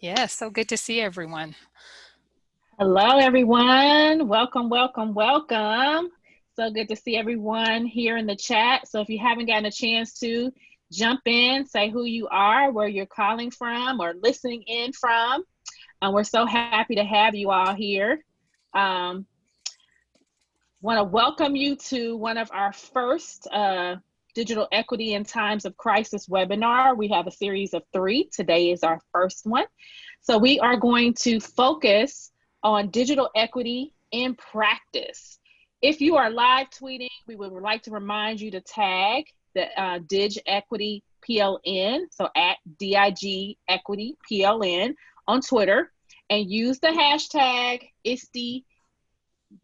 Yes, so good to see everyone. Hello, everyone. Welcome, welcome, welcome. So good to see everyone here in the chat. So if you haven't gotten a chance to jump in, say who you are, where you're calling from or listening in from. We're so happy to have you all here. Want to welcome you to one of our first Digital Equity in Times of Crisis webinar. We have a series of 3. Today is our first one. So we are going to focus on digital equity in practice. If you are live tweeting, we would like to remind you to tag the Dig Equity PLN, so at DIG Equity PLN on Twitter, and use the hashtag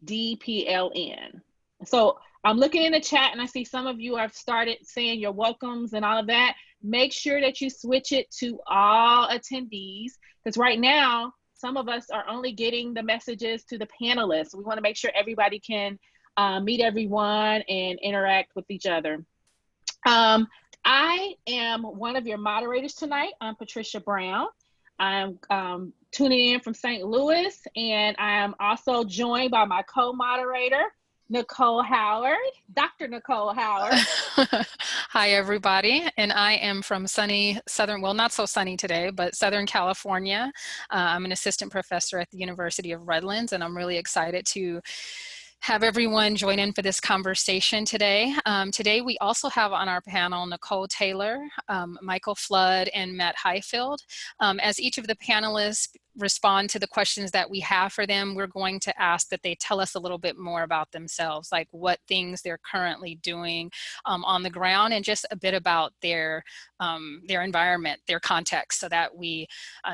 ISDPLN. So I'm looking in the chat and I see some of you have started saying your welcomes and all of that. Make sure that you switch it to all attendees, because right now, some of us are only getting the messages to the panelists. We want to make sure everybody can meet everyone and interact with each other. I am one of your moderators tonight. I'm Patricia Brown. I'm tuning in from St. Louis, and I am also joined by my co-moderator, Nicole Howard, Dr. Nicole Howard. Hi, everybody. And I am from sunny Southern, well, not so sunny today, but Southern California. I'm an assistant professor at the University of Redlands, and I'm really excited to have everyone join in for this conversation today. Today, we also have on our panel Nicole Taylor, Michael Flood, and Matt Highfield. As each of the panelists respond to the questions that we have for them, we're going to ask that they tell us a little bit more about themselves, like what things they're currently doing on the ground, and just a bit about their environment, their context, so that we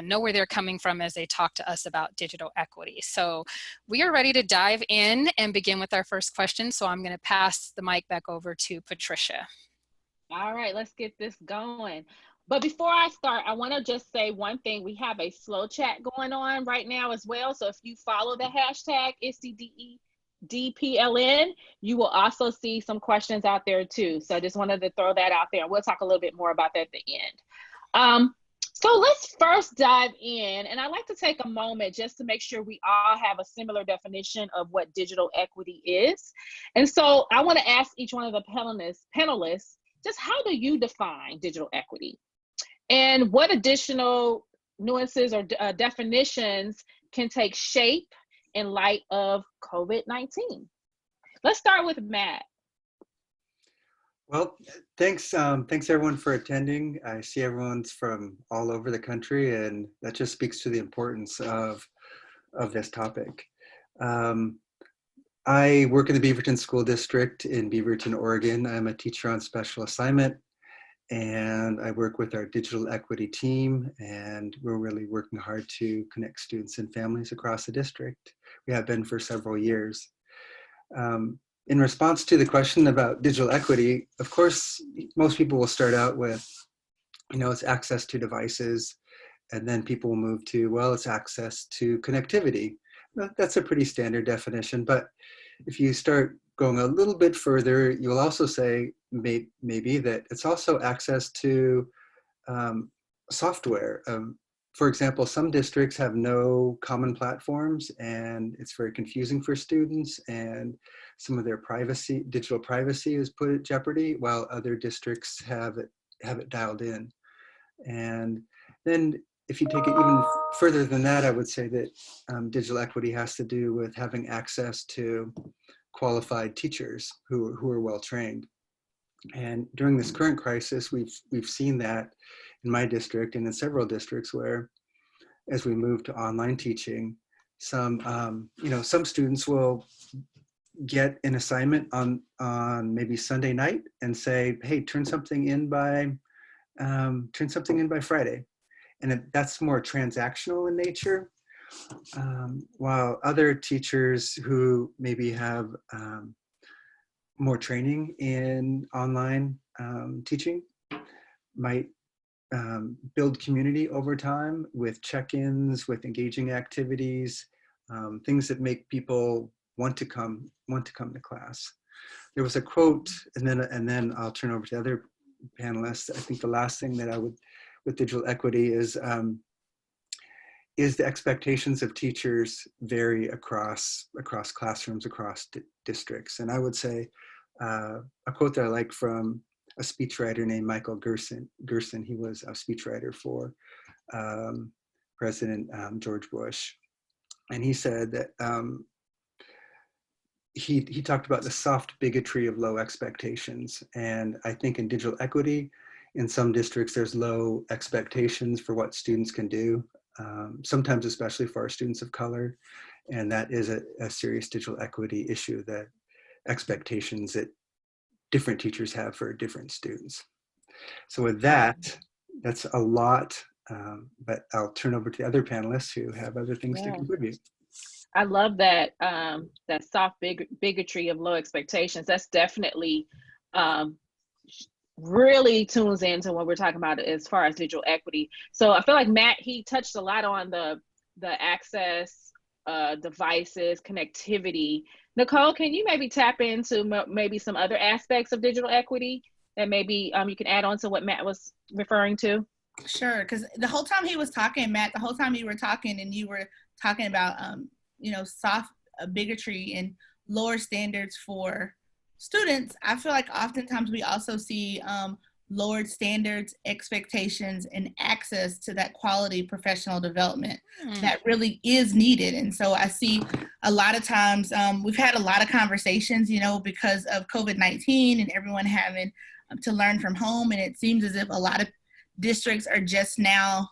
know where they're coming from as they talk to us about digital equity. So we are ready to dive in and begin with our first question. So I'm going to pass the mic back over to Patricia. All right, let's get this going. But before I start, I want to just say one thing. We have a slow chat going on right now as well. So if you follow the hashtag ISDPLN, you will also see some questions out there too. So I just wanted to throw that out there. We'll talk a little bit more about that at the end. So let's first dive in. And I'd like to take a moment just to make sure we all have a similar definition of what digital equity is. And so I want to ask each one of the panelists, just how do you define digital equity? And what additional nuances or definitions can take shape in light of COVID-19? Let's start with Matt. Well, thanks everyone for attending. I see everyone's from all over the country, and that just speaks to the importance of this topic. I work in the Beaverton School District in Beaverton, Oregon. I'm a teacher on special assignment, and I work with our digital equity team, and we're really working hard to connect students and families across the district. We have been for several years. In response to the question about digital equity, of course, most people will start out with, it's access to devices, and then people will move to, well, it's access to connectivity. That's a pretty standard definition, but if you start going a little bit further, you'll also say maybe that it's also access to software. For example, some districts have no common platforms, and it's very confusing for students, and some of their digital privacy is put at jeopardy, while other districts have it dialed in. And then if you take it even further than that, I would say that digital equity has to do with having access to qualified teachers who are well trained. And during this current crisis, we've seen that in my district and in several districts where, as we move to online teaching, some students will get an assignment on maybe Sunday night and say, hey, turn something in by Friday. And that's more transactional in nature, while other teachers who maybe have more training in online teaching might build community over time with check-ins, with engaging activities, things that make people want to come to class. There was a quote, and then I'll turn over to other panelists. I think the last thing that I would with digital equity is is the expectations of teachers vary across classrooms, across districts. And I would say a quote that I like from a speechwriter named Michael Gerson. He was a speechwriter for President George Bush. And he said that he talked about the soft bigotry of low expectations. And I think in digital equity, in some districts, there's low expectations for what students can do, sometimes especially for our students of color. And that is a serious digital equity issue, that expectations that different teachers have for different students. So with that, that's a lot, but I'll turn over to the other panelists who have other things to contribute. I love that, that soft bigotry of low expectations. That's definitely really tunes into what we're talking about as far as digital equity. So I feel like Matt, he touched a lot on the access, devices, connectivity. Nicole, can you maybe tap into maybe some other aspects of digital equity that maybe you can add on to what Matt was referring to? Sure, because the whole time he was talking, Matt, the whole time you were talking and you were talking about, soft bigotry and lower standards for students, I feel like oftentimes we also see lowered standards, expectations, and access to that quality professional development that really is needed. And so I see a lot of times, we've had a lot of conversations, because of COVID-19 and everyone having to learn from home. And it seems as if a lot of districts are just now,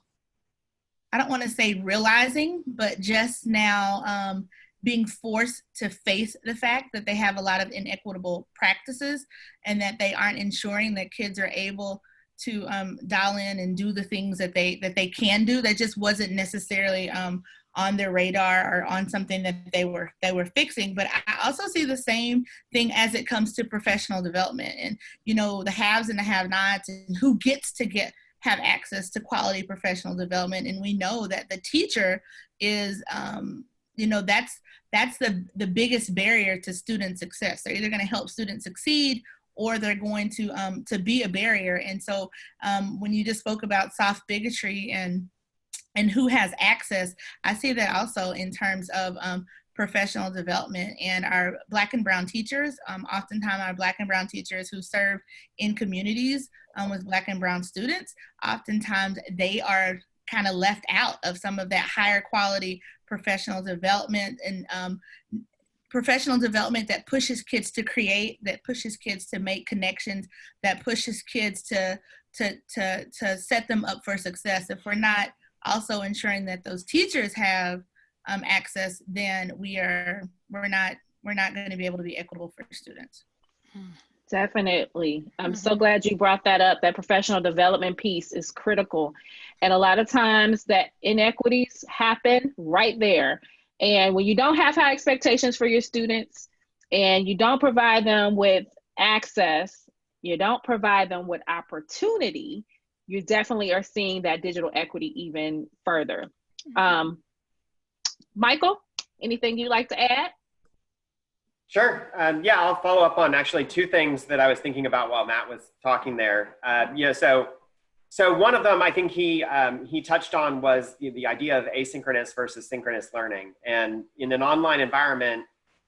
I don't want to say realizing, but just now being forced to face the fact that they have a lot of inequitable practices and that they aren't ensuring that kids are able to dial in and do the things that they can do. That just wasn't necessarily on their radar or on something that they were fixing. But I also see the same thing as it comes to professional development and, the haves and the have-nots and who gets to have access to quality professional development. And we know that the teacher is, that's the biggest barrier to student success. They're either going to help students succeed or they're going to be a barrier. And so when you just spoke about soft bigotry and who has access, I see that also in terms of professional development and our Black and Brown teachers. Oftentimes our Black and Brown teachers who serve in communities with Black and Brown students, oftentimes they are kind of left out of some of that higher quality professional development and professional development that pushes kids to create, that pushes kids to make connections, that pushes kids to set them up for success. If we're not also ensuring that those teachers have access, then we're not going to be able to be equitable for students. Definitely. I'm so glad you brought that up. That professional development piece is critical. And a lot of times that inequities happen right there. And when you don't have high expectations for your students and you don't provide them with access, you don't provide them with opportunity, you definitely are seeing that digital equity even further. Michael, anything you'd like to add? Sure. Yeah, I'll follow up on actually two things that I was thinking about while Matt was talking there. So one of them I think he touched on was the idea of asynchronous versus synchronous learning. And in an online environment,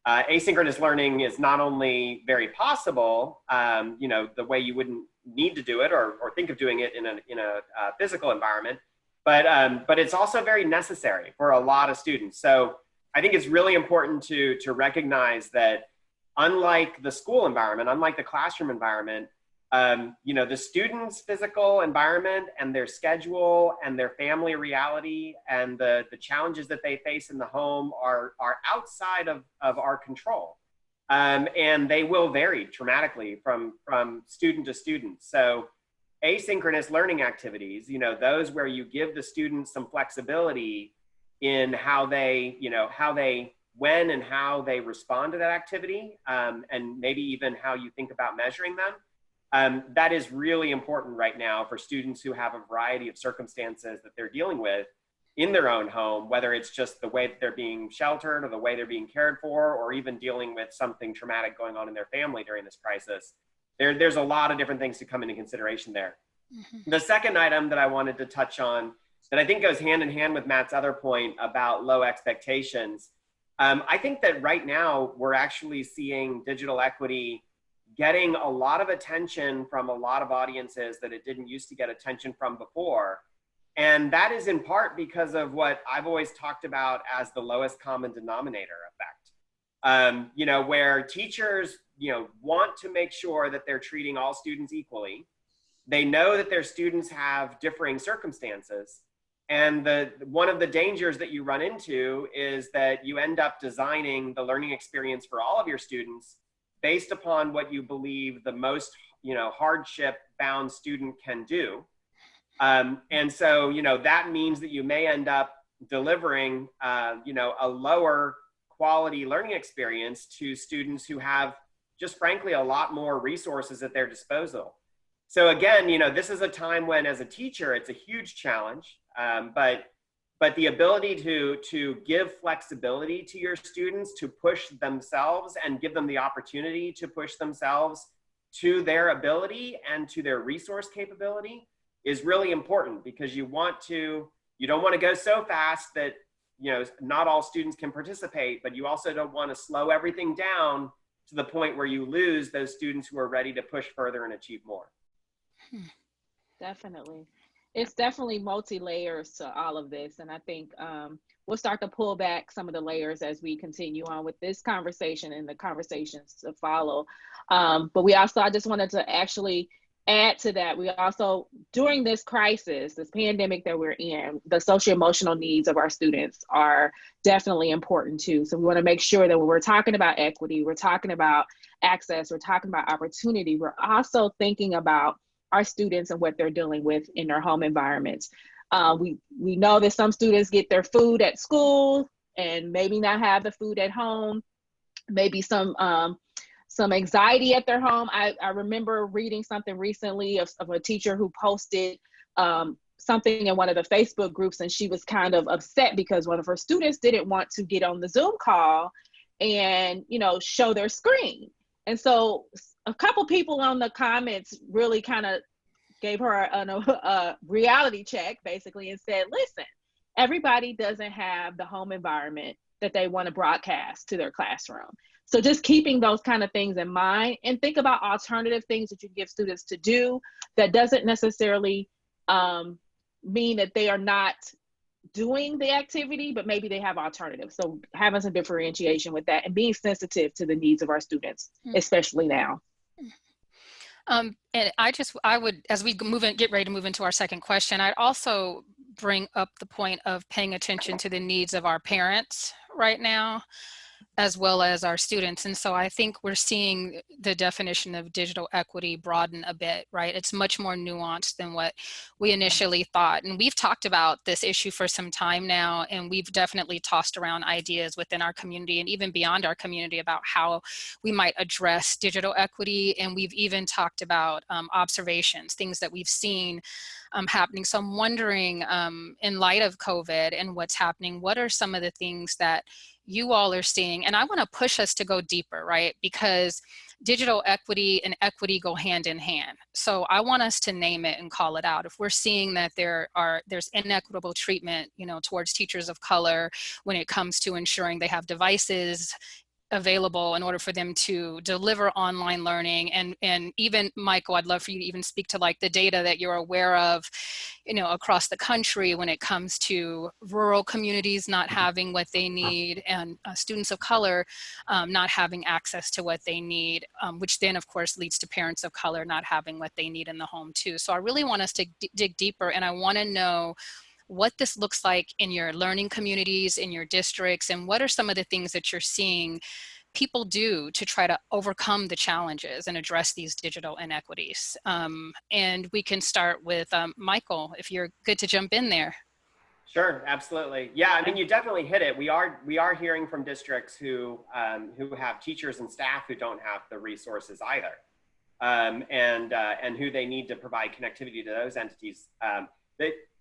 asynchronous learning is not only very possible, the way you wouldn't need to do it or think of doing it in a physical environment, but it's also very necessary for a lot of students. So I think it's really important to recognize that unlike the school environment, unlike the classroom environment, the students' physical environment and their schedule and their family reality and the challenges that they face in the home are outside of our control. And they will vary dramatically from student to student. So asynchronous learning activities, those where you give the students some flexibility in when and how they respond to that activity, and maybe even how you think about measuring them. That is really important right now for students who have a variety of circumstances that they're dealing with in their own home, whether it's just the way that they're being sheltered or the way they're being cared for, or even dealing with something traumatic going on in their family during this crisis. There's a lot of different things to come into consideration there. The second item that I wanted to touch on that I think goes hand in hand with Matt's other point about low expectations. I think that right now we're actually seeing digital equity getting a lot of attention from a lot of audiences that it didn't used to get attention from before. And that is in part because of what I've always talked about as the lowest common denominator effect. You know, where teachers, you know, want to make sure that they're treating all students equally. They know that their students have differing circumstances. And one of the dangers that you run into is that you end up designing the learning experience for all of your students based upon what you believe the most, you know, hardship bound student can do. And so, you know, that means that you may end up delivering, you know, a lower quality learning experience to students who have just frankly a lot more resources at their disposal. So again, you know, this is a time when as a teacher, it's a huge challenge, but the ability to give flexibility to your students to push themselves and give them the opportunity to push themselves to their ability and to their resource capability is really important, because you don't want to go so fast that, you know, not all students can participate, but you also don't want to slow everything down to the point where you lose those students who are ready to push further and achieve more. Definitely. It's definitely multi-layers to all of this. And I think we'll start to pull back some of the layers as we continue on with this conversation and the conversations to follow. But I just wanted to actually add to that. We also, during this crisis, this pandemic that we're in, the socio-emotional needs of our students are definitely important too. So we want to make sure that when we're talking about equity, we're talking about access, we're talking about opportunity, we're also thinking about our students and what they're dealing with in their home environments. We know that some students get their food at school and maybe not have the food at home, maybe some anxiety at their home. I remember reading something recently of a teacher who posted something in one of the Facebook groups, and she was kind of upset because one of her students didn't want to get on the Zoom call and, you know, show their screen. And so a couple people on the comments really kind of gave her a reality check, basically, and said, listen, everybody doesn't have the home environment that they want to broadcast to their classroom. So just keeping those kind of things in mind, and think about alternative things that you give students to do that doesn't necessarily mean that they are not doing the activity, but maybe they have alternatives. So having some differentiation with that and being sensitive to the needs of our students, especially now. And I would, as we get ready to move into our second question, I'd also bring up the point of paying attention to the needs of our parents right now, as well as our students. And so I think we're seeing the definition of digital equity broaden a bit, right? It's much more nuanced than what we initially thought. And we've talked about this issue for some time now, and we've definitely tossed around ideas within our community and even beyond our community about how we might address digital equity. And we've even talked about observations, things that we've seen happening. So I'm wondering, in light of COVID and what's happening, what are some of the things that you all are seeing? And I want to push us to go deeper, right? Because digital equity and equity go hand in hand. So I want us to name it and call it out. If we're seeing that there's inequitable treatment, you know, towards teachers of color when it comes to ensuring they have devices available in order for them to deliver online learning, and even Michael, I'd love for you to even speak to like the data that you're aware of, you know, across the country when it comes to rural communities not having what they need, and students of color not having access to what they need, which then of course leads to parents of color not having what they need in the home too. So I really want us to dig deeper, and I want to know what this looks like in your learning communities, in your districts, and what are some of the things that you're seeing people do to try to overcome the challenges and address these digital inequities. And we can start with Michael, if you're good to jump in there. Sure, absolutely. Yeah, I mean, you definitely hit it. We are hearing from districts who have teachers and staff who don't have the resources either, and who they need to provide connectivity to those entities.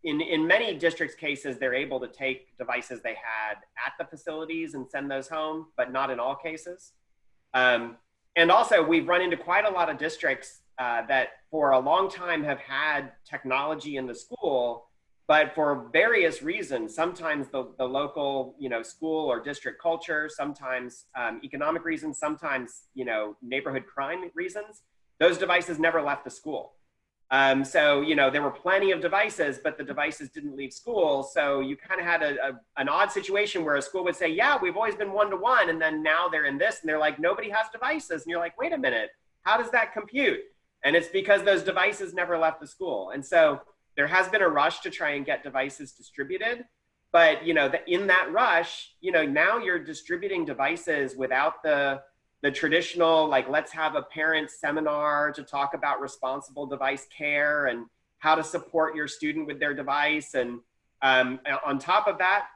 In many districts' cases, they're able to take devices they had at the facilities and send those home, but not in all cases. And also, we've run into quite a lot of districts that for a long time have had technology in the school, But for various reasons, sometimes the local, school or district culture, sometimes economic reasons, sometimes, neighborhood crime reasons, those devices never left the school. So, there were plenty of devices, but the devices didn't leave school. So you kind of had an odd situation where a school would say, yeah, we've always been one-to-one. And then now they're in this and they're like, nobody has devices. And you're like, wait a minute, how does that compute? And it's because those devices never left the school. And so there has been a rush to try and get devices distributed. But, in that rush, now you're distributing devices without the traditional, like, let's have a parent seminar to talk about responsible device care and how to support your student with their device. And on top of that,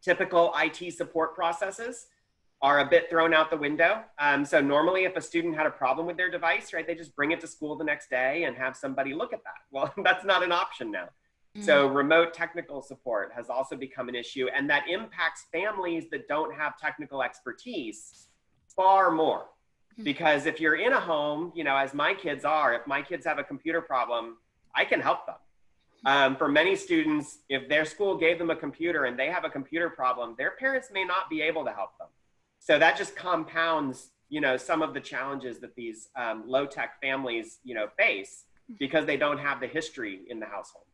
typical IT support processes are a bit thrown out the window. So normally if a student had a problem with their device, right, they just bring it to school the next day and have somebody look at that. Well, that's not an option now. So remote technical support has also become an issue, and that impacts families that don't have technical expertise far more. Because if you're in a home, as my kids are, if my kids have a computer problem, I can help them. For many students, if their school gave them a computer and they have a computer problem, their parents may not be able to help them. So that just compounds, some of the challenges that these low-tech families, face because they don't have the history in the household.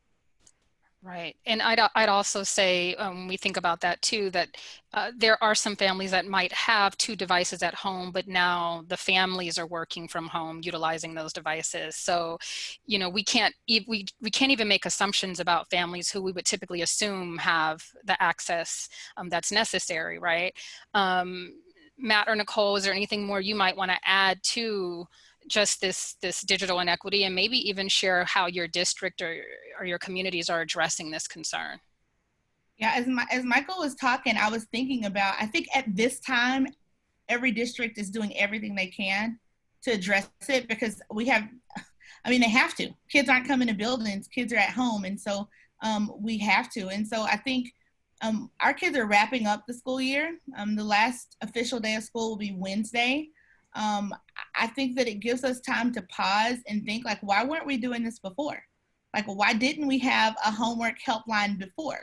Right. And I'd also say, we think about that too, that there are some families that might have two devices at home, but now the families are working from home utilizing those devices. So, we can't even make assumptions about families who we would typically assume have the access that's necessary, right? Matt or Nicole, is there anything more you might want to add to just this digital inequity, and maybe even share how your district or your communities are addressing this concern? Yeah, as Michael was talking, I was thinking about, I think at this time, every district is doing everything they can to address it, because they have to. Kids aren't coming to buildings, kids are at home, and so we have to. And so I think our kids are wrapping up the school year. The last official day of school will be Wednesday. I think that it gives us time to pause and think, like, why weren't we doing this before? Like, why didn't we have a homework helpline before?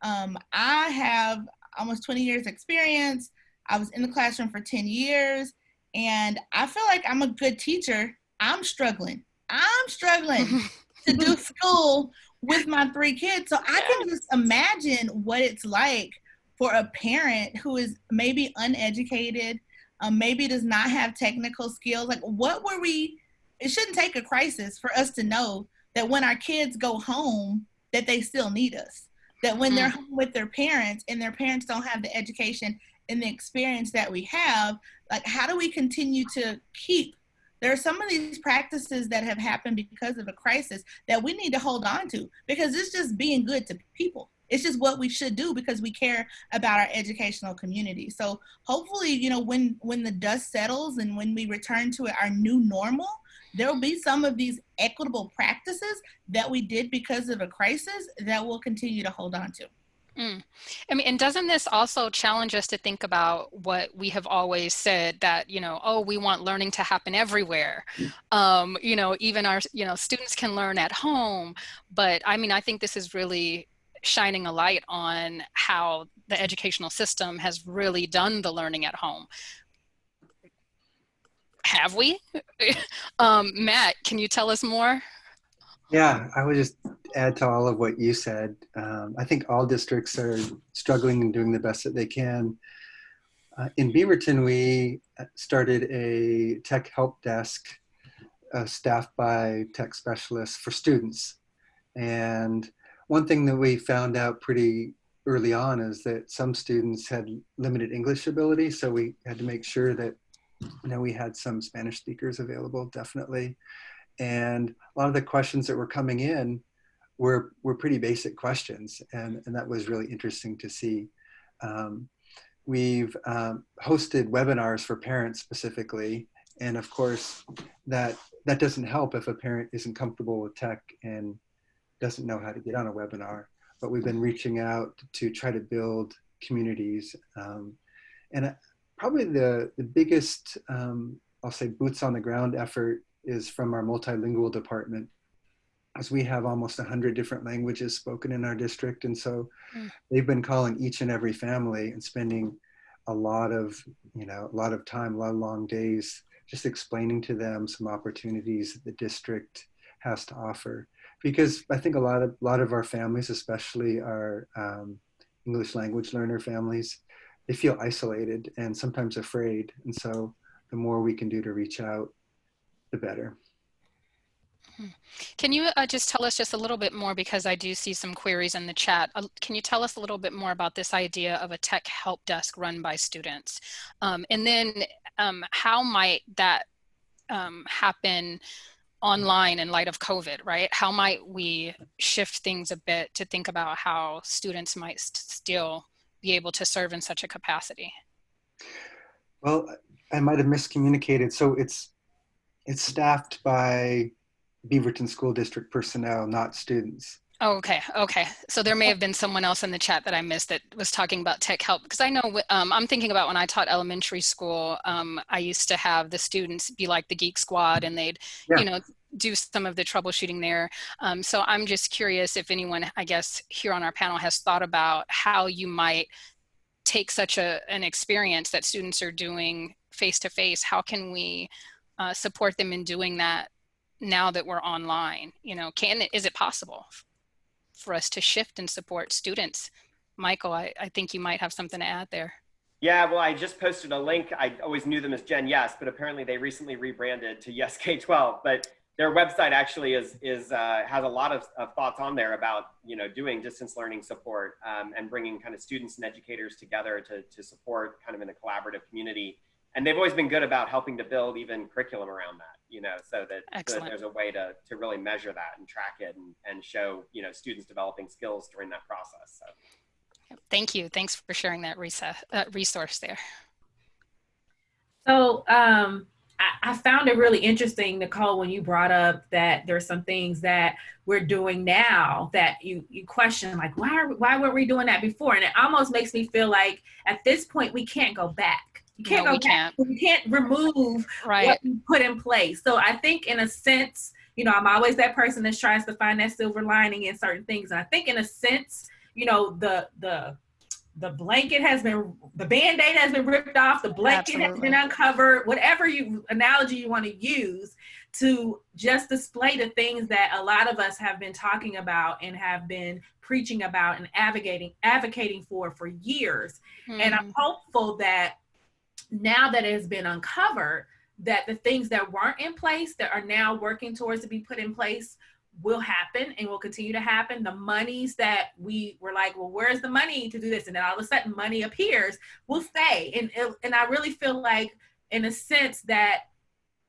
I have almost 20 years experience. I was in the classroom for 10 years, and I feel like I'm a good teacher. I'm struggling to do school with my 3 kids. So I can just imagine what it's like for a parent who is maybe uneducated, maybe does not have technical skills. Like, it shouldn't take a crisis for us to know that when our kids go home, that they still need us. That when they're home with their parents and their parents don't have the education and the experience that we have, like, how do we continue to keep? There are some of these practices that have happened because of a crisis that we need to hold on to, because it's just being good to people. It's just what we should do because we care about our educational community. So hopefully, when the dust settles and when we return to our new normal, there will be some of these equitable practices that we did because of a crisis that we'll continue to hold on to. And doesn't this also challenge us to think about what we have always said, that, we want learning to happen everywhere. Even our, students can learn at home, but I think this is really shining a light on how the educational system has really done the learning at home. Have we? Matt, can you tell us more? Yeah, I would just add to all of what you said. I think all districts are struggling and doing the best that they can. In Beaverton, we started a tech help desk staffed by tech specialists for students. And one thing that we found out pretty early on is that some students had limited English ability. So we had to make sure that we had some Spanish speakers available, definitely. And a lot of the questions that were coming in were pretty basic questions. And that was really interesting to see. We've hosted webinars for parents specifically. And of course, that doesn't help if a parent isn't comfortable with tech and doesn't know how to get on a webinar. But we've been reaching out to try to build communities. And probably the biggest, I'll say, boots on the ground effort is from our multilingual department. as we have almost 100 different languages spoken in our district. And so Mm. they've been calling each and every family and spending a lot of time, a lot of long days, just explaining to them some opportunities that the district has to offer. Because I think a lot of our families, especially our English language learner families, they feel isolated and sometimes afraid. And so the more we can do to reach out, the better. Can you just tell us just a little bit more, because I do see some queries in the chat. Can you tell us a little bit more about this idea of a tech help desk run by students? And then how might that happen online in light of COVID, right? How might we shift things a bit to think about how students might still be able to serve in such a capacity? Well, I might have miscommunicated. So it's staffed by Beaverton School District personnel, not students. Oh, okay. Okay. So there may have been someone else in the chat that I missed that was talking about tech help, because I know I'm thinking about when I taught elementary school, I used to have the students be like the geek squad, and they'd, Yeah. do some of the troubleshooting there. So I'm just curious if anyone, I guess, here on our panel has thought about how you might take such an experience that students are doing face to face. How can we support them in doing that now that we're online? Is it possible for us to shift and support students? Michael, I think you might have something to add there. Yeah, well, I just posted a link. I always knew them as Gen Yes, but apparently they recently rebranded to Yes K-12. But their website actually has a lot of thoughts on there about doing distance learning support and bringing kind of students and educators together to support kind of in a collaborative community. And they've always been good about helping to build even curriculum around that, so that there's a way to really measure that and track it and show, students developing skills during that process. So. Thank you. Thanks for sharing that resource there. So I found it really interesting, Nicole, when you brought up that there's some things that we're doing now that you question, like, why weren't we doing that before? And it almost makes me feel like at this point we can't go back. You can't go back. We can't remove what we put in place. So I think in a sense, I'm always that person that tries to find that silver lining in certain things. And I think in a sense, the blanket has been, the Band-Aid has been ripped off, the blanket has been uncovered, whatever analogy you want to use to just display the things that a lot of us have been talking about and have been preaching about and advocating for years. Mm-hmm. And I'm hopeful that now that it has been uncovered, that the things that weren't in place that are now working towards to be put in place will happen and will continue to happen. The monies that we were like, well, where's the money to do this? And then all of a sudden money appears, will stay. And I really feel like, in a sense, that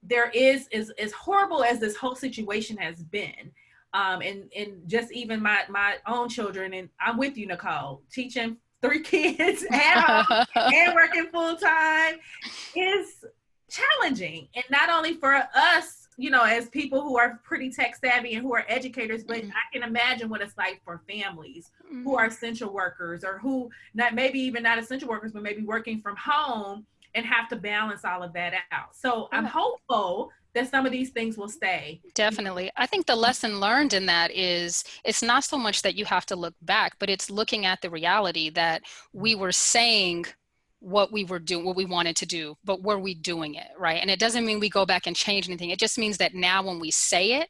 there is as horrible as this whole situation has been, and just even my own children, and I'm with you, Nicole, teaching 3 kids at home and working full time is challenging. And not only for us, as people who are pretty tech savvy and who are educators, but I can imagine what it's like for families who are essential workers, or who maybe even not essential workers, but maybe working from home and have to balance all of that out. So I'm hopeful that some of these things will stay. Definitely. I think the lesson learned in that is it's not so much that you have to look back, but it's looking at the reality that we were saying what we were doing, what we wanted to do, but were we doing it, right? And it doesn't mean we go back and change anything. It just means that now when we say it,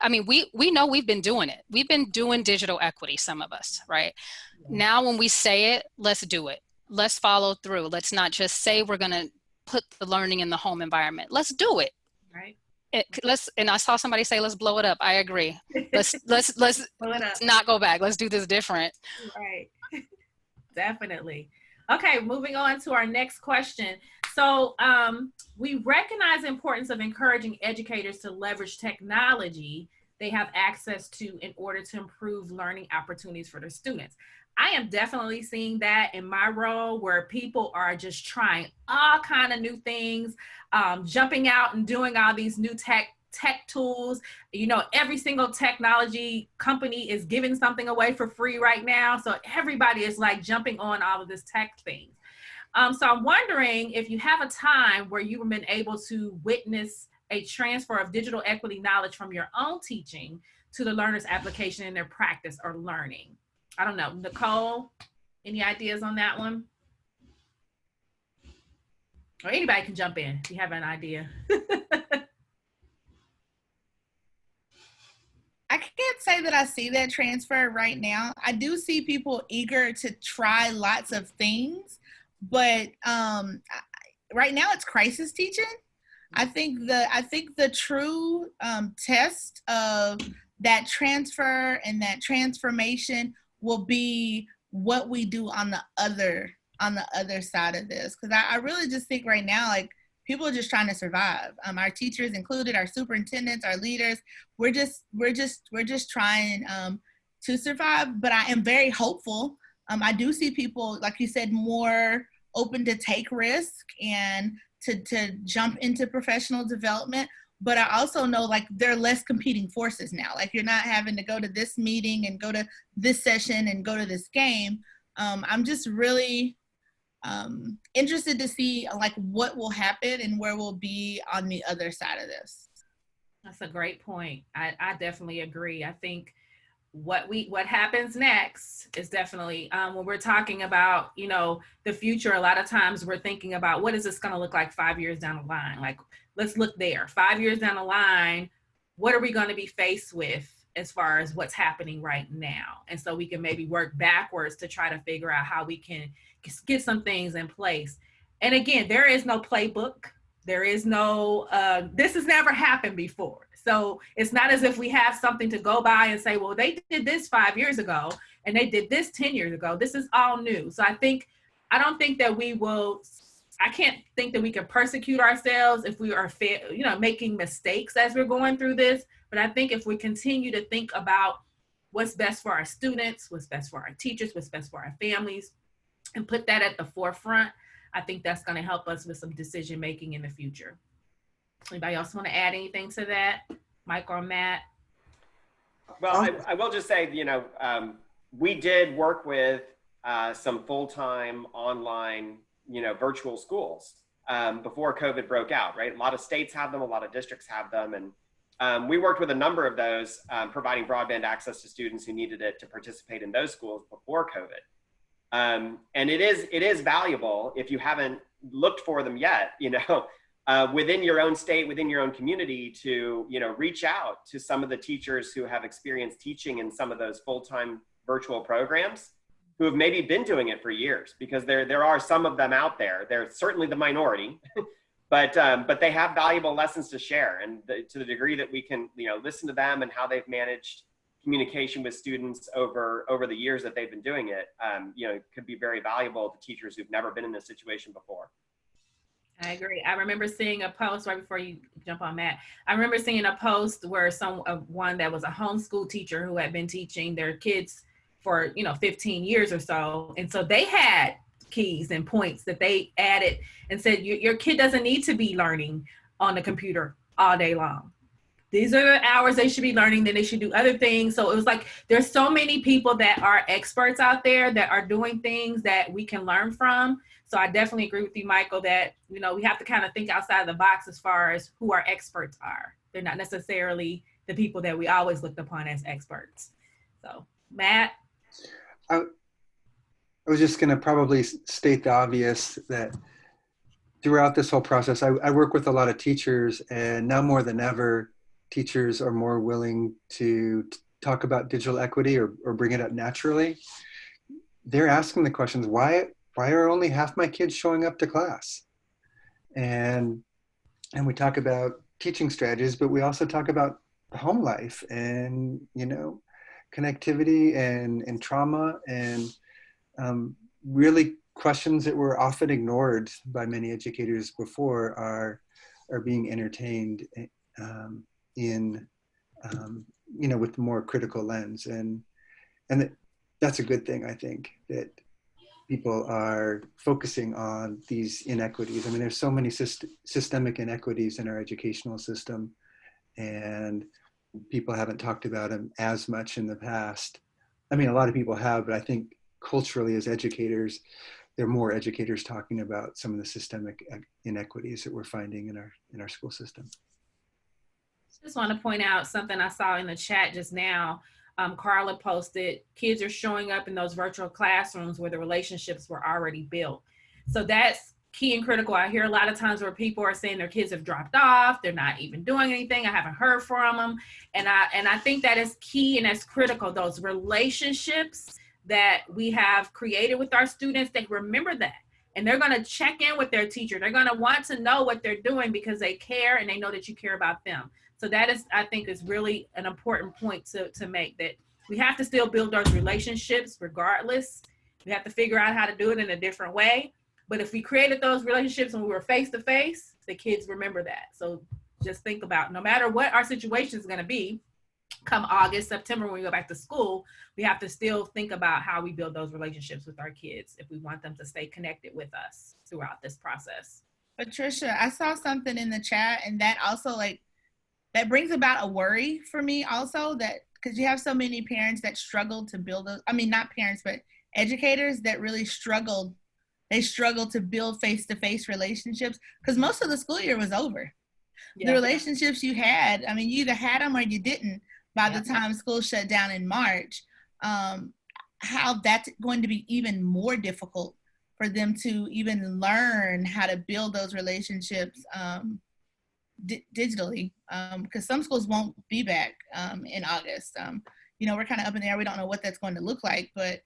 I mean, we know we've been doing it. We've been doing digital equity, some of us, right? Yeah. Now when we say it, let's do it. Let's follow through. Let's not just say we're going to put the learning in the home environment. Let's do it. Right. And I saw somebody say, let's blow it up. I agree. Let's not go back. Let's do this different. Right. Definitely. Okay, moving on to our next question. So we recognize the importance of encouraging educators to leverage technology they have access to in order to improve learning opportunities for their students. I am definitely seeing that in my role, where people are just trying all kind of new things, jumping out and doing all these new tech tools. Every single technology company is giving something away for free right now. So everybody is like jumping on all of this tech things. So I'm wondering if you have a time where you've been able to witness a transfer of digital equity knowledge from your own teaching to the learner's application in their practice or learning. I don't know. Nicole, any ideas on that one? Or anybody can jump in if you have an idea. I can't say that I see that transfer right now. I do see people eager to try lots of things, but right now it's crisis teaching. I think the true test of that transfer and that transformation will be what we do on the other side of this. Because I really just think right now, like, people are just trying to survive. Our teachers included, our superintendents, our leaders, we're just trying to survive. But I am very hopeful. I do see people, like you said, more open to take risk and to jump into professional development. But I also know, like, there are less competing forces now. Like, you're not having to go to this meeting and go to this session and go to this game. I'm just really interested to see, like, what will happen and where we'll be on the other side of this. That's a great point. I definitely agree. I think what happens next is definitely when we're talking about, you know, the future, a lot of times we're thinking about what is this going to look like 5 years down the line? Like, let's look there. 5 years down the line, what are we going to be faced with as far as what's happening right now? And so we can maybe work backwards to try to figure out how we can get some things in place. And again, there is no playbook. There is no, this has never happened before. So it's not as if we have something to go by and say, well, they did this 5 years ago and they did this 10 years ago. This is all new. So I don't think that I can't think that we can persecute ourselves if we are, making mistakes as we're going through this. But I think if we continue to think about what's best for our students, what's best for our teachers, what's best for our families, and put that at the forefront, I think that's going to help us with some decision making in the future. Anybody else want to add anything to that? Mike or Matt? Well, I will just say, we did work with some full-time online, virtual schools before COVID broke out, right? A lot of states have them, a lot of districts have them. And we worked with a number of those, providing broadband access to students who needed it to participate in those schools before COVID. And it is valuable if you haven't looked for them yet, within your own state, within your own community, to, reach out to some of the teachers who have experience teaching in some of those full-time virtual programs, who have maybe been doing it for years, because there are some of them out there. They're certainly the minority, but they have valuable lessons to share. And to the degree that we can, listen to them and how they've managed communication with students over the years that they've been doing it, it could be very valuable to teachers who've never been in this situation before. I agree. I remember seeing a post right before you jump on, Matt. I remember seeing a post where one that was a homeschool teacher who had been teaching their kids for 15 years or so, and so they had keys and points that they added and said, your kid doesn't need to be learning on the computer all day long. These are the hours they should be learning, then they should do other things. So it was like, there's so many people that are experts out there that are doing things that we can learn from. So I definitely agree with you, Michael, that, we have to kind of think outside of the box as far as who our experts are. They're not necessarily the people that we always looked upon as experts. So, Matt? I was just going to probably state the obvious, that throughout this whole process, I work with a lot of teachers, and now more than ever, teachers are more willing to talk about digital equity or bring it up naturally. They're asking the questions, why are only half my kids showing up to class? And we talk about teaching strategies, but we also talk about home life and, connectivity and trauma, and really questions that were often ignored by many educators before are being entertained with more critical lens, and that's a good thing. I think that people are focusing on these inequities. I mean, there's so many systemic inequities in our educational system, and people haven't talked about them as much in the past. I mean, a lot of people have, but I think culturally as educators, there are more educators talking about some of the systemic inequities that we're finding in our school system. just want to point out something I saw in the chat just now. Carla posted, kids are showing up in those virtual classrooms where the relationships were already built. So that's key and critical. I hear a lot of times where people are saying their kids have dropped off, they're not even doing anything, I haven't heard from them. And I think that is key and that's critical, those relationships that we have created with our students, they remember that. And they're going to check in with their teacher. They're going to want to know what they're doing because they care and they know that you care about them. So that is, I think, is really an important point to make, that we have to still build those relationships regardless. We have to figure out how to do it in a different way. But if we created those relationships when we were face to face, the kids remember that. So just think about, no matter what our situation is going to be, come August, September, when we go back to school, we have to still think about how we build those relationships with our kids if we want them to stay connected with us throughout this process. Patricia, I saw something in the chat, and that also that brings about a worry for me also, that because you have so many parents that struggle to build not parents, but educators that really struggle to build face-to-face relationships because most of the school year was over. Yeah. The relationships you had, you either had them or you didn't by the time school shut down in March. How that's going to be even more difficult for them to even learn how to build those relationships digitally, because some schools won't be back in August. We're kind of up in the air. We don't know what that's going to look like, but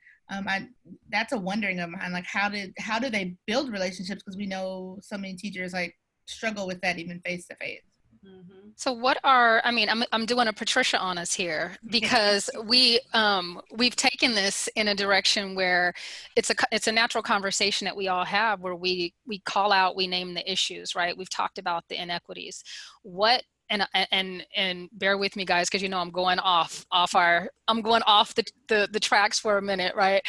that's a wondering of mine. Like, how do they build relationships? Because we know so many teachers struggle with that even face to face. So what are, I'm doing a Patricia on us here because we've taken this in a direction where it's a natural conversation that we all have where we call out, we name the issues, right? We've talked about the inequities. And bear with me, guys, because I'm going off the tracks for a minute, right?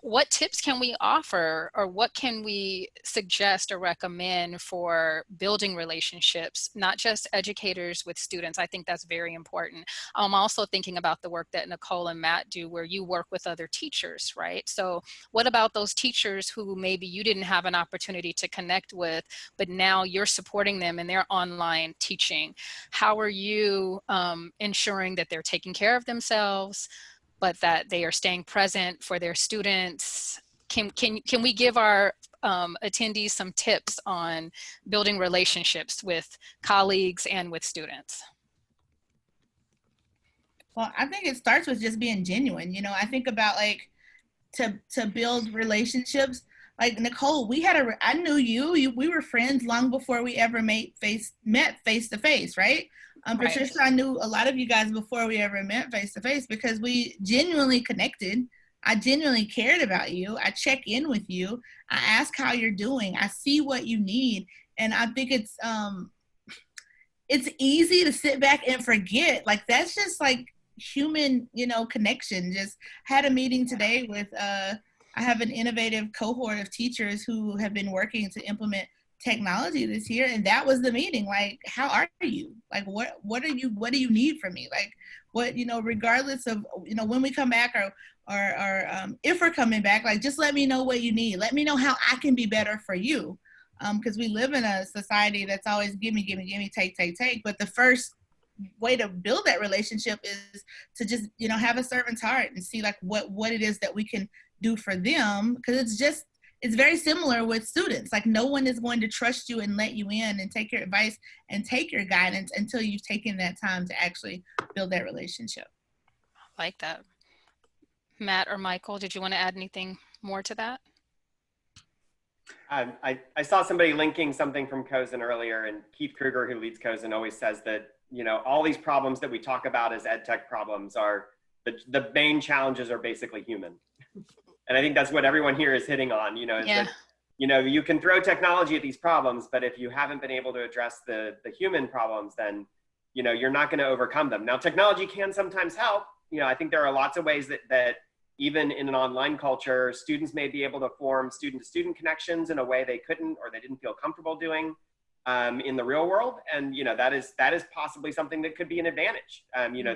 What tips can we offer, or what can we suggest or recommend for building relationships, not just educators with students? I think that's very important. I'm also thinking about the work that Nicole and Matt do, where you work with other teachers, right? So what about those teachers who maybe you didn't have an opportunity to connect with, but now you're supporting them in their online teaching? How are you ensuring that they're taking care of themselves, but that they are staying present for their students? Can we give our attendees some tips on building relationships with colleagues and with students? Well, I think it starts with just being genuine. I think about to build relationships. Like Nicole, I knew you, we were friends long before we ever met face to face, right? Right. Patricia, I knew a lot of you guys before we ever met face to face because we genuinely connected. I genuinely cared about you. I check in with you. I ask how you're doing. I see what you need. And I think it's easy to sit back and forget. Like, that's just human, connection. Just had a meeting today with, I have an innovative cohort of teachers who have been working to implement technology this year, and that was the meeting. Like, how are you? Like, what do you need from me? Like, what, regardless of, when we come back or if we're coming back, just let me know what you need. Let me know how I can be better for you. Because we live in a society that's always give me, take. But the first way to build that relationship is to just, have a servant's heart and see what it is that we can do for them. Because it's very similar with students. Like, no one is going to trust you and let you in and take your advice and take your guidance until you've taken that time to actually build that relationship. I like that. Matt or Michael, did you want to add anything more to that? I saw somebody linking something from Cozen earlier, and Keith Kruger, who leads Cozen, always says that, all these problems that we talk about as ed tech problems are, the main challenges are basically human. And I think that's what everyone here is hitting on, that, you can throw technology at these problems, but if you haven't been able to address the human problems, then, you're not going to overcome them. Now, technology can sometimes help. I think there are lots of ways that even in an online culture, students may be able to form student-to-student connections in a way they couldn't or they didn't feel comfortable doing in the real world. And, that is possibly something that could be an advantage.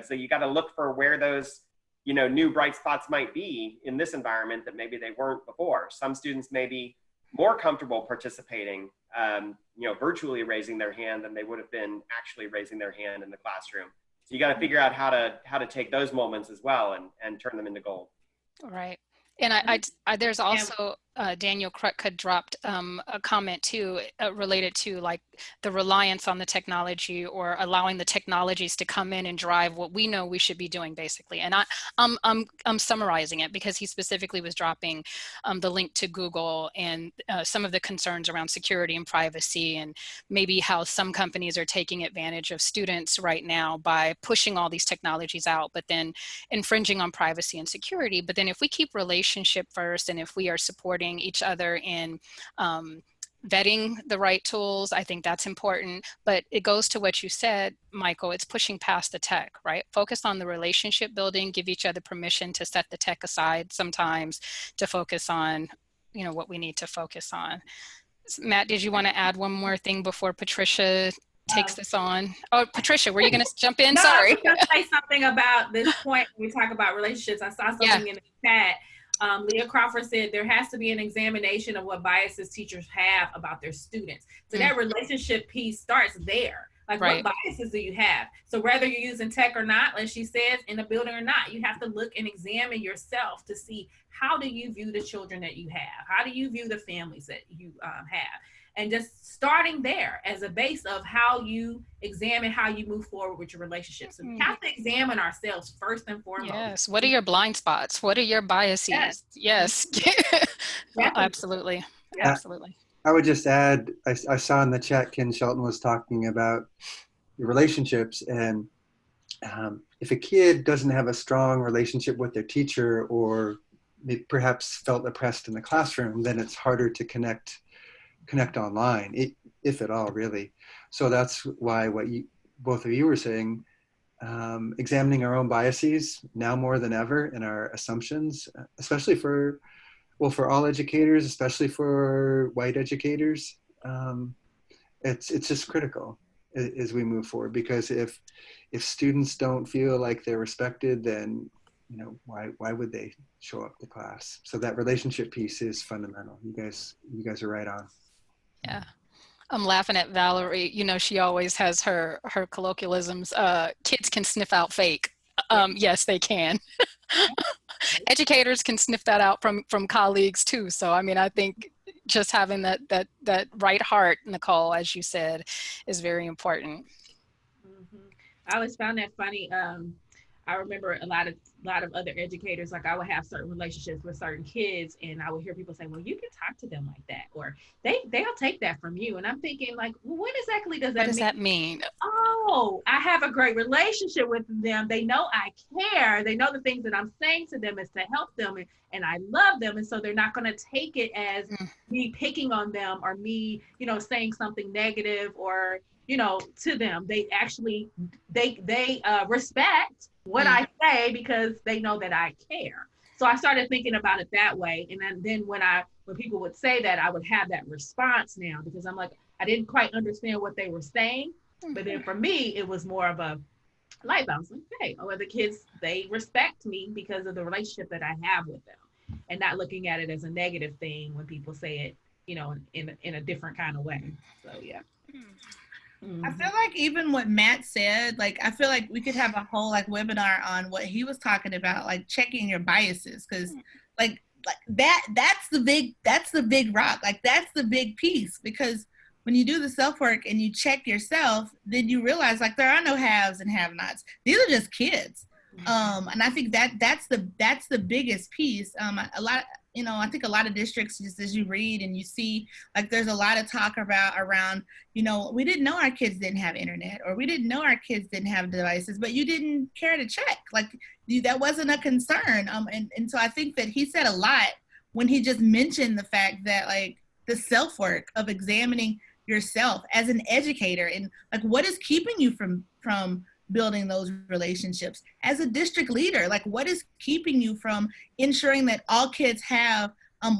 So you got to look for where those, new bright spots might be in this environment that maybe they weren't before. Some students may be more comfortable participating, virtually raising their hand than they would have been actually raising their hand in the classroom. So you got to figure out how to take those moments as well and turn them into gold. All right. And there's also Daniel Krutka dropped a comment too related to like the reliance on the technology or allowing the technologies to come in and drive what we know we should be doing basically. And I'm summarizing it because he specifically was dropping the link to Google and some of the concerns around security and privacy and maybe how some companies are taking advantage of students right now by pushing all these technologies out, but then infringing on privacy and security. But then if we keep relationship first and if we are supporting each other in vetting the right tools, I think that's important. But it goes to what you said, Michael, it's pushing past the tech, right? Focus on the relationship building, give each other permission to set the tech aside sometimes to focus on, what we need to focus on. Matt, did you want to add one more thing before Patricia takes this on? Oh, Patricia, were you going to jump in? No, Sorry. I was going to say something about this point when we talk about relationships. I saw something in the chat. Leah Crawford said there has to be an examination of what biases teachers have about their students. So that relationship piece starts there. Like what biases do you have? So whether you're using tech or not, like she says, in a building or not, you have to look and examine yourself to see how do you view the children that you have? How do you view the families that you have? And just starting there as a base of how you examine how you move forward with your relationships. So we have to examine ourselves first and foremost. Yes. What are your blind spots? What are your biases? Yes. Absolutely. Yeah. Absolutely. I would just add, I saw in the chat, Ken Shelton was talking about your relationships. And if a kid doesn't have a strong relationship with their teacher or perhaps felt oppressed in the classroom, then it's harder to connect online, if at all, really. So that's why what both of you were saying, examining our own biases now more than ever in our assumptions, especially for all educators, especially for white educators, it's just critical as we move forward, because if students don't feel like they're respected, then why would they show up to class? So that relationship piece is fundamental. You guys are right on. Yeah. I'm laughing at Valerie. She always has her colloquialisms. Kids can sniff out fake. Yes, they can. Educators can sniff that out from colleagues too. So, I think just having that right heart, Nicole, as you said, is very important. I always found that funny. I remember a lot of other educators, like I would have certain relationships with certain kids, and I would hear people say, well, you can talk to them like that, or they'll take that from you. And I'm thinking, like, well, what exactly does that mean? Oh, I have a great relationship with them. They know I care. They know the things that I'm saying to them is to help them, and I love them. And so they're not going to take it as me picking on them or me, saying something negative or, to them. They actually, they respect what I say because they know that I care. So I started thinking about it that way. And then when people would say that, I would have that response now, because I'm like, I didn't quite understand what they were saying. But then for me, it was more of a light bulb. Like, hey, the kids, they respect me because of the relationship that I have with them, and not looking at it as a negative thing when people say it, in a different kind of way. So, yeah. I feel like even what Matt said, like, I feel like we could have a whole webinar on what he was talking about, like checking your biases. Cause like that's the big rock. Like that's the big piece, because when you do the self work and you check yourself, then you realize like there are no haves and have nots. These are just kids. And I think that's the biggest piece. I think a lot of districts, just as you read and you see, like there's a lot of talk around, we didn't know our kids didn't have internet, or we didn't know our kids didn't have devices, but you didn't care to check. Like that wasn't a concern. And so I think that he said a lot when he just mentioned the fact that like the self-work of examining yourself as an educator, and like what is keeping you from building those relationships as a district leader. Like what is keeping you from ensuring that all kids have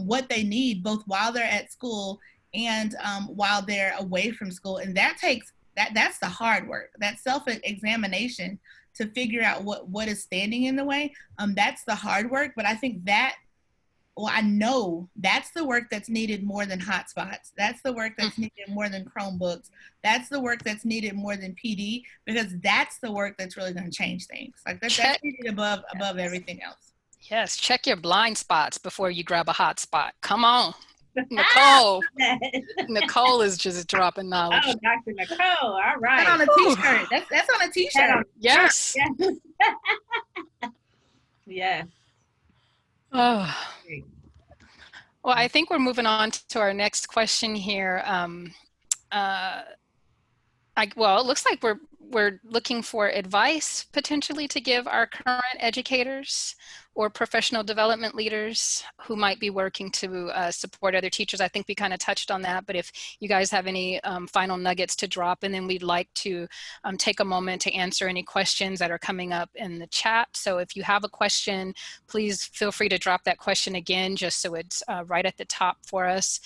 what they need, both while they're at school and while they're away from school. And that's the hard work, that self-examination to figure out what is standing in the way. That's the hard work. But I think that well, I know that's the work that's needed more than hotspots. That's the work that's needed more than Chromebooks. That's the work that's needed more than PD, because that's the work that's really going to change things. Like that's needed above everything else. Yes, check your blind spots before you grab a hotspot. Come on, Nicole. Nicole is just dropping knowledge. Oh, Dr. Nicole, all right. That's on a t-shirt. That's on a t-shirt. Yes. Yeah. Oh. Well, I think we're moving on to our next question here. Well, it looks like we're looking for advice potentially to give our current educators or professional development leaders who might be working to support other teachers. I think we kind of touched on that, but if you guys have any final nuggets to drop, and then we'd like to take a moment to answer any questions that are coming up in the chat. So if you have a question, please feel free to drop that question again, just so it's right at the top for us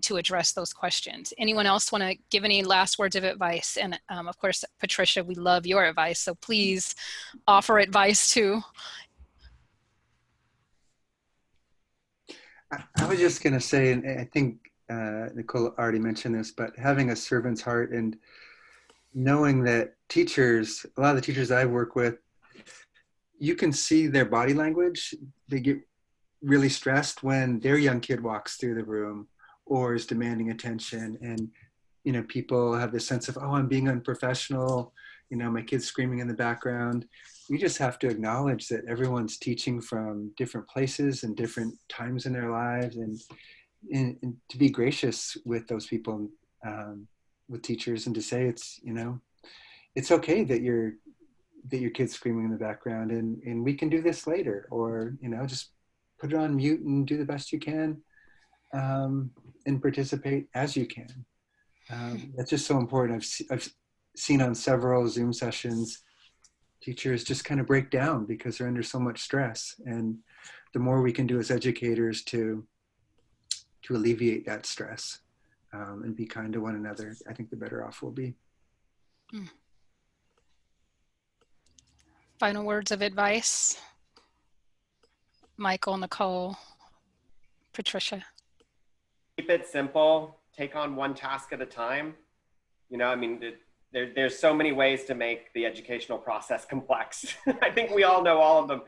to address those questions. Anyone else want to give any last words of advice? And of course, Patricia, we love your advice, so please offer advice too. I was just going to say, and I think Nicole already mentioned this, but having a servant's heart and knowing that teachers, a lot of the teachers I work with, you can see their body language. They get really stressed when their young kid walks through the room or is demanding attention. And, you know, people have this sense of, oh, I'm being unprofessional. You know, my kid's screaming in the background. We just have to acknowledge that everyone's teaching from different places and different times in their lives, and to be gracious with those people, with teachers, and to say it's, you know, it's okay that your kid's screaming in the background, and we can do this later, or, you know, just put it on mute and do the best you can, and participate as you can. That's just so important. I've seen on several Zoom sessions, teachers just kind of break down because they're under so much stress. And the more we can do as educators to alleviate that stress, and be kind to one another, I think the better off we'll be. Final words of advice? Michael, Nicole, Patricia. Keep it simple. Take on one task at a time. You know, I mean, there's so many ways to make the educational process complex. I think we all know all of them,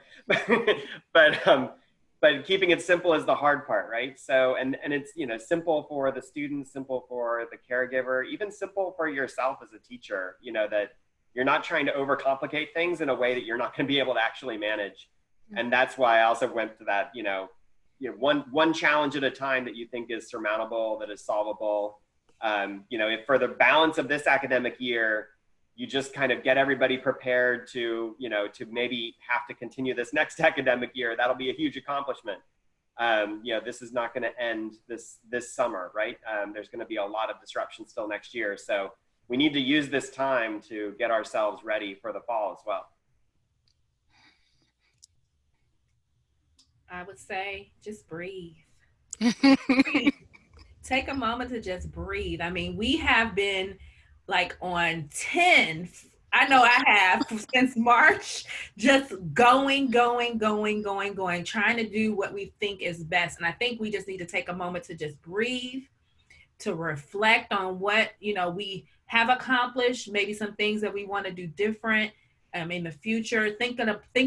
but keeping it simple is the hard part, right? So, and it's, you know, simple for the students, simple for the caregiver, even simple for yourself as a teacher, you know, that you're not trying to overcomplicate things in a way that you're not going to be able to actually manage. And that's why I also went to that, you know, one challenge at a time that you think is surmountable, that is solvable. You know, if for the balance of this academic year, you just kind of get everybody prepared to, you know, to maybe have to continue this next academic year, that'll be a huge accomplishment. You know, this is not going to end this summer, right? There's going to be a lot of disruption still next year. So we need to use this time to get ourselves ready for the fall as well. I would say just breathe. Breathe. Take a moment to just breathe. I mean, we have been like on 10, I know I have, since March, just going, trying to do what we think is best. And I think we just need to take a moment to just breathe, to reflect on what, you know, we have accomplished, maybe some things that we want to do different in the future. Think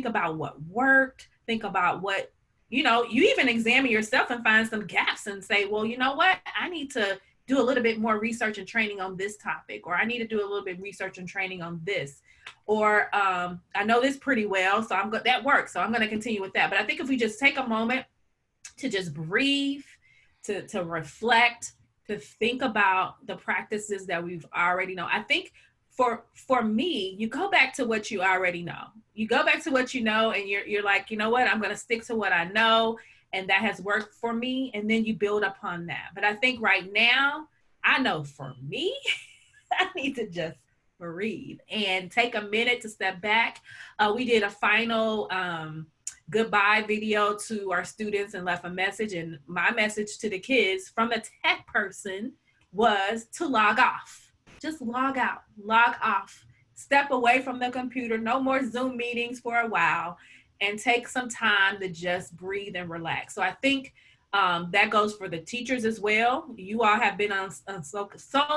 about what worked, think about what, you know, you even examine yourself and find some gaps and say, well, you know what, I need to do a little bit more research and training on this topic, or I need to do a little bit of research and training on this, or I know this pretty well, so that works, so I'm going to continue with that. But I think if we just take a moment to just breathe, to reflect, to think about the practices that we've already know. I think for me, you go back to what you already know. You go back to what you know, and you're like, you know what, I'm going to stick to what I know, and that has worked for me, and then you build upon that. But I think right now, I know for me, I need to just breathe and take a minute to step back. We did a final goodbye video to our students and left a message, and my message to the kids from the tech person was to log off. Just log out, log off, step away from the computer, no more Zoom meetings for a while, and take some time to just breathe and relax. So I think that goes for the teachers as well. You all have been on so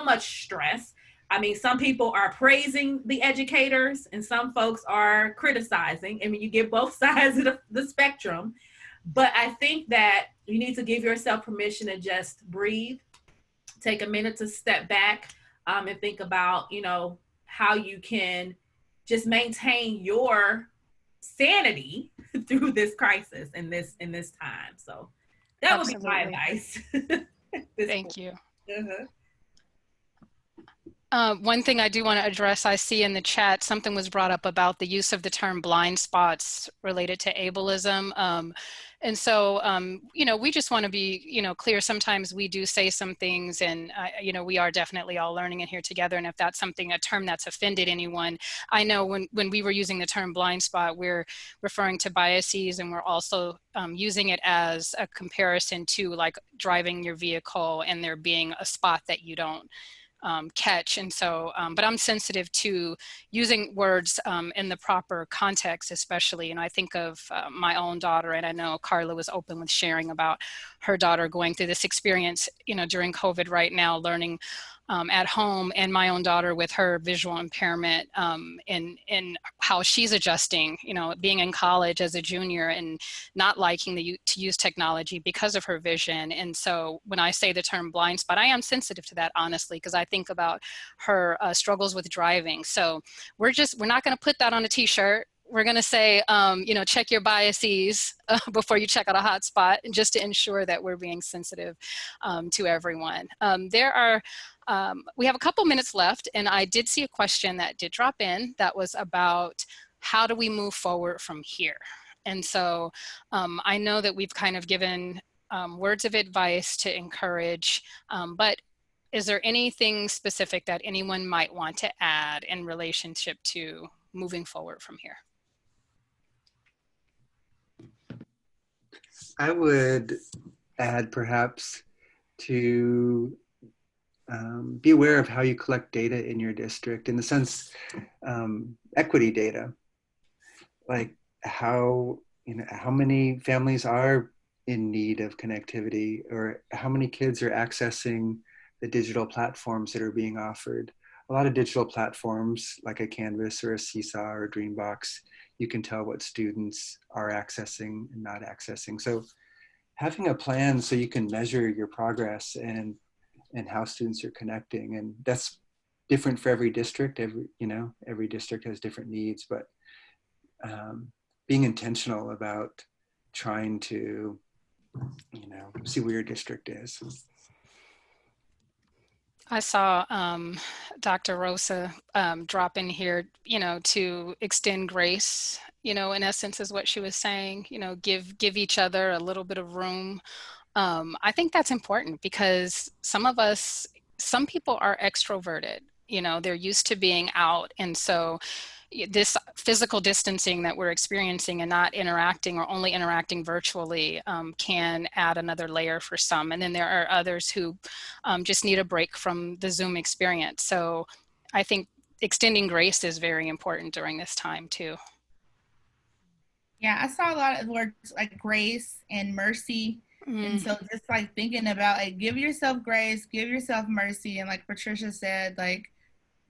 much stress. I mean, some people are praising the educators and some folks are criticizing. I mean, you get both sides of the spectrum. But I think that you need to give yourself permission to just breathe, take a minute to step back, and think about, you know, how you can just maintain your sanity through this crisis in this time. So that would be my advice. Thank you. One thing I do want to address, I see in the chat, something was brought up about the use of the term blind spots related to ableism. And so, you know, we just want to be, you know, clear. Sometimes we do say some things and, you know, we are definitely all learning in here together. And if that's something, a term that's offended anyone, I know when we were using the term blind spot, we're referring to biases, and we're also using it as a comparison to like driving your vehicle and there being a spot that you don't catch. And so, but I'm sensitive to using words in the proper context, especially, and I think of my own daughter, and I know Carla was open with sharing about her daughter going through this experience, you know, during COVID right now, learning at home, and my own daughter with her visual impairment and how she's adjusting, you know, being in college as a junior and not liking to use technology because of her vision. And so when I say the term blind spot, I am sensitive to that, honestly, because I think about her struggles with driving. So we're not going to put that on a t-shirt. We're going to say, you know, check your biases before you check out a hotspot, just to ensure that we're being sensitive to everyone. We have a couple minutes left, and I did see a question that did drop in that was about how do we move forward from here? And so I know that we've kind of given words of advice to encourage, but is there anything specific that anyone might want to add in relationship to moving forward from here? I would add perhaps to be aware of how you collect data in your district, in the sense, equity data, like how many families are in need of connectivity, or how many kids are accessing the digital platforms that are being offered. A lot of digital platforms like a Canvas or a Seesaw or a Dreambox, you can tell what students are accessing and not accessing. So having a plan so you can measure your progress and how students are connecting, and that's different for every district. Every district has different needs, but being intentional about trying to, see where your district is. I saw Dr. Rosa drop in here, to extend grace, in essence is what she was saying, give each other a little bit of room. I think that's important because some people are extroverted, they're used to being out. And so this physical distancing that we're experiencing and not interacting or only interacting virtually can add another layer for some. And then there are others who just need a break from the Zoom experience. So I think extending grace is very important during this time too. Yeah, I saw a lot of words like grace and mercy. And so just like thinking about like, give yourself grace, give yourself mercy. And like Patricia said, like,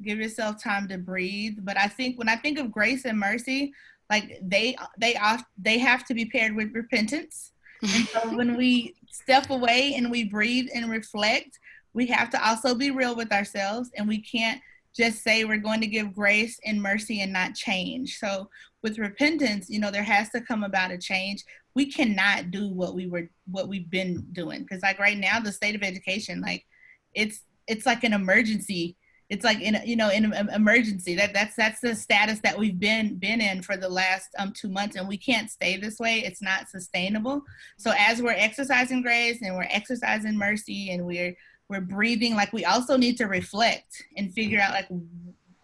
give yourself time to breathe. But I think when I think of grace and mercy, like they have to be paired with repentance. And so when we step away and we breathe and reflect, we have to also be real with ourselves, and we can't just say we're going to give grace and mercy and not change. So with repentance, there has to come about a change. We cannot do what we've been doing, because like right now the state of education, like it's like an emergency. It's like in an emergency. That's the status that we've been in for the last 2 months, and we can't stay this way. It's not sustainable. So as we're exercising grace and we're exercising mercy and we're breathing, like we also need to reflect and figure out like,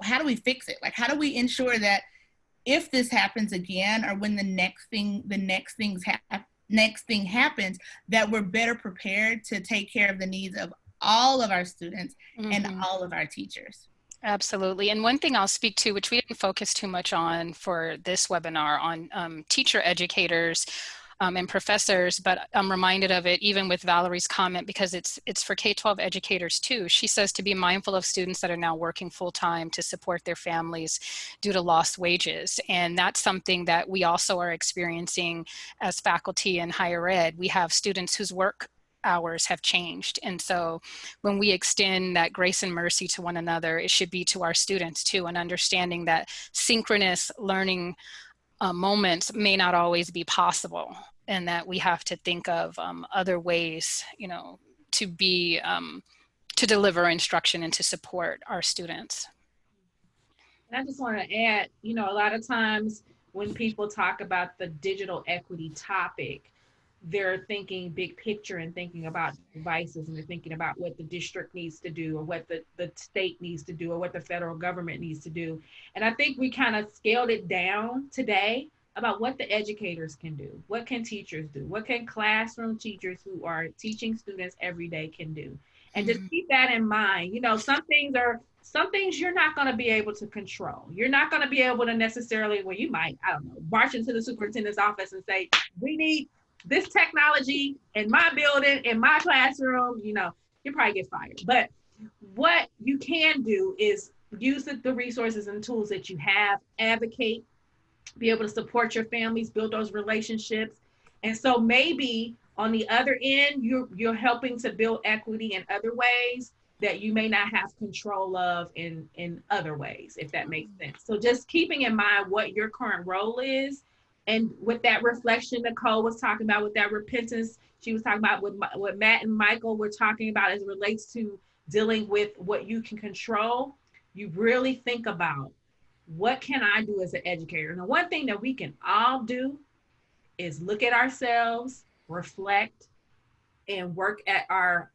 how do we fix it? Like, how do we ensure that if this happens again, or when the next thing happens, that we're better prepared to take care of the needs of all of our students and all of our teachers. Absolutely. And one thing I'll speak to, which we didn't focus too much on for this webinar, on teacher educators and professors, but I'm reminded of it even with Valerie's comment, because it's for K-12 educators too. She says to be mindful of students that are now working full-time to support their families due to lost wages. And that's something that we also are experiencing as faculty in higher ed. We have students whose work hours have changed. And so when we extend that grace and mercy to one another, it should be to our students too, and understanding that synchronous learning moments may not always be possible, and that we have to think of other ways, you know, to be, to deliver instruction and to support our students. And I just want to add, you know, a lot of times when people talk about the digital equity topic, they're thinking big picture and thinking about devices, and they're thinking about what the district needs to do, or what the state needs to do, or what the federal government needs to do. And I think we kind of scaled it down today about what the educators can do. What can teachers do? What can classroom teachers who are teaching students every day can do? And just keep that in mind. You know, some things you're not going to be able to control. You're not going to be able to necessarily, well, you might, I don't know, march into the superintendent's office and say, we need this technology in my building, in my classroom. You know, you probably get fired. But what you can do is use the resources and tools that you have, advocate, be able to support your families, build those relationships. And so maybe on the other end, you're helping to build equity in other ways that you may not have control of in other ways, if that makes sense. So just keeping in mind what your current role is. And with that reflection, Nicole was talking about, with that repentance, she was talking about what Matt and Michael were talking about as it relates to dealing with what you can control. You really think about, what can I do as an educator? And the one thing that we can all do is look at ourselves, reflect, and work at our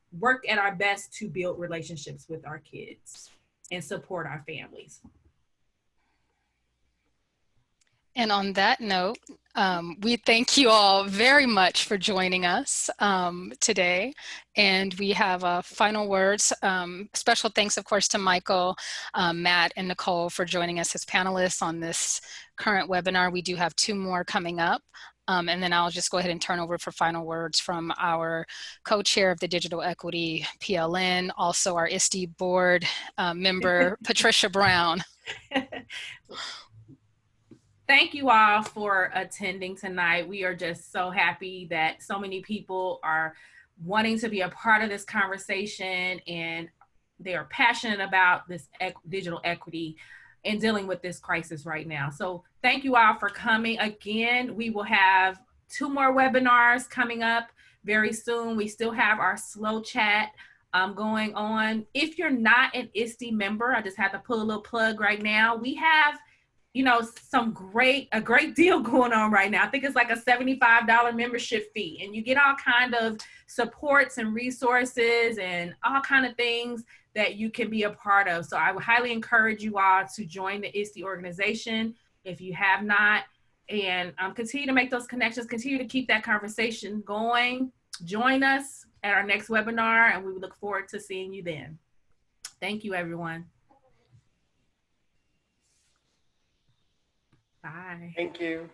best to build relationships with our kids and support our families. And on that note, we thank you all very much for joining us today. And we have final words. Special thanks, of course, to Michael, Matt, and Nicole for joining us as panelists on this current webinar. We do have 2 more coming up. And then I'll just go ahead and turn over for final words from our co-chair of the Digital Equity PLN, also our ISTE board member, Patricia Brown. Thank you all for attending tonight. We are just so happy that so many people are wanting to be a part of this conversation, and they are passionate about this digital equity and dealing with this crisis right now. So thank you all for coming. Again, we will have 2 more webinars coming up very soon. We still have our slow chat going on. If you're not an ISTE member, I just have to pull a little plug right now. We have, you know, a great deal going on right now. I think it's like a $75 membership fee, and you get all kind of supports and resources and all kind of things that you can be a part of. So I would highly encourage you all to join the ISTE organization if you have not, and continue to make those connections, continue to keep that conversation going. Join us at our next webinar, and we look forward to seeing you then. Thank you, everyone. Bye. Thank you.